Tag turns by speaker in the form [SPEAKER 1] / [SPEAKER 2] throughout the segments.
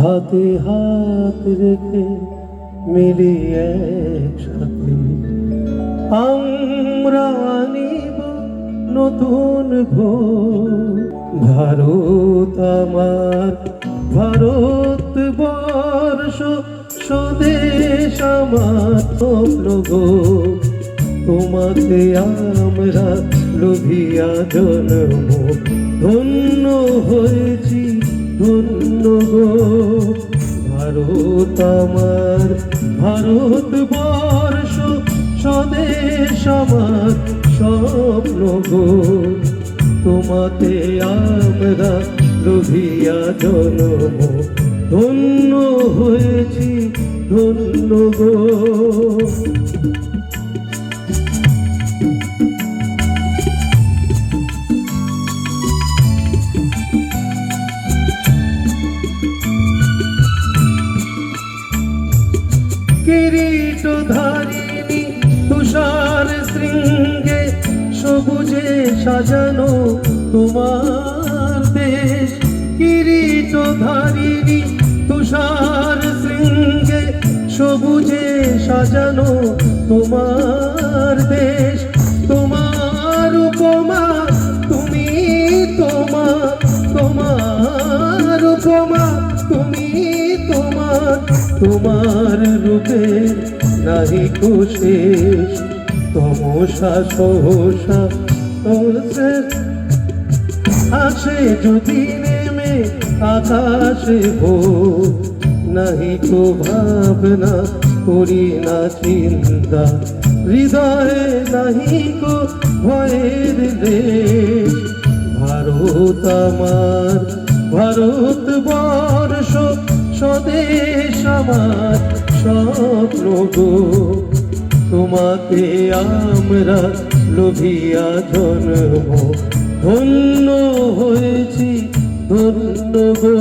[SPEAKER 1] হাতে হাত রেখে মিলি একসাথে আমরা আনিব নতুন ভোর। ভারত আমার ভারতবর্ষ, স্বদেশ আমার স্বপ্নগো। তোমাতে আমরা লোভিয়া জন্ম, ধন্য হয়েছি ধন্য গো। ভারত আমার ভারতবর্ষ, স্বদেশ আমার স্বপ্ন গো। তোমাতে আমরা লোভিয়া জন্ম, ধন্য হয়েছি ধন্য গো। কিরীটধারিণী তুষার শৃঙ্গে, সবুজে সাজানো তোমার দেশ। কিরীটধারিণী তুষার শৃঙ্গে, সবুজে সাজানো তোমার দেশ। তোমার উপমা তুমি, তোমার উপমা তুমি, তোমার রূপের নাহি কো শেষ। তমসা সহসা আসে যদি নেমে আকাশে ভোর। নাহি কো ভাবনা করি না চিন্তা, হৃদয়ে নাহি কো ভয়ের দেশ। ভারত আমার ভারতবর্ষ, স্বদেশ আমার স্বপ্ন গো। তোমাতে আমরা লোভিয়া জন্ম, ধন্য হয়েছি ধন্য গো।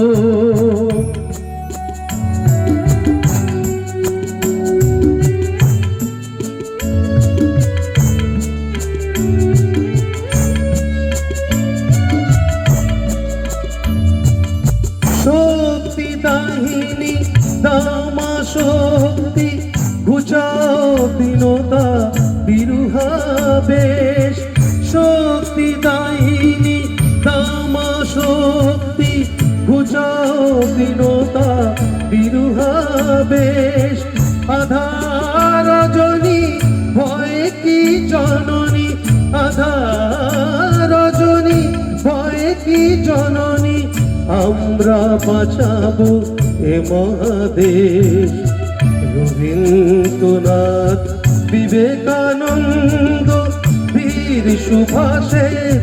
[SPEAKER 1] শক্তি দাহিনী দামা শক্তি, ঘুচাও দীনতা বিরুহা বেশ। শক্তি দাহিনী দামা শক্তি, ঘুচাও দীনতা বিরুহা বেশ। আধার রজনী ভয় কি জননী, আধার রজনী ভয় কি জননী। আমরা বাঁচাবো এ মহাদেশ। রবীন্দ্রনাথ বিবেকানন্দ বীর সুভাষের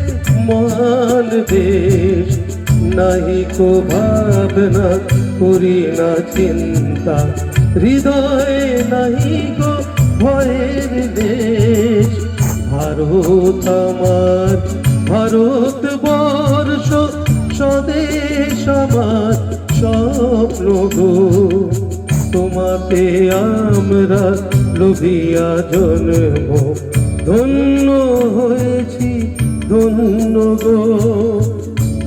[SPEAKER 1] মহান দেশ। নাহি কো ভাবনা করি না চিন্তা, হৃদয়ে নাহি কো ভয়ের দেশ। ভারত আমার ভারতবর্ষ, স্বদেশ আমার স্বপ্ন গো। তোমাতে আমরা লোভিয়া জন্ম, ধন্য হয়েছি ধন্য গো।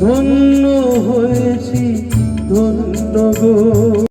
[SPEAKER 1] ধন্য হয়েছি ধন্য গো।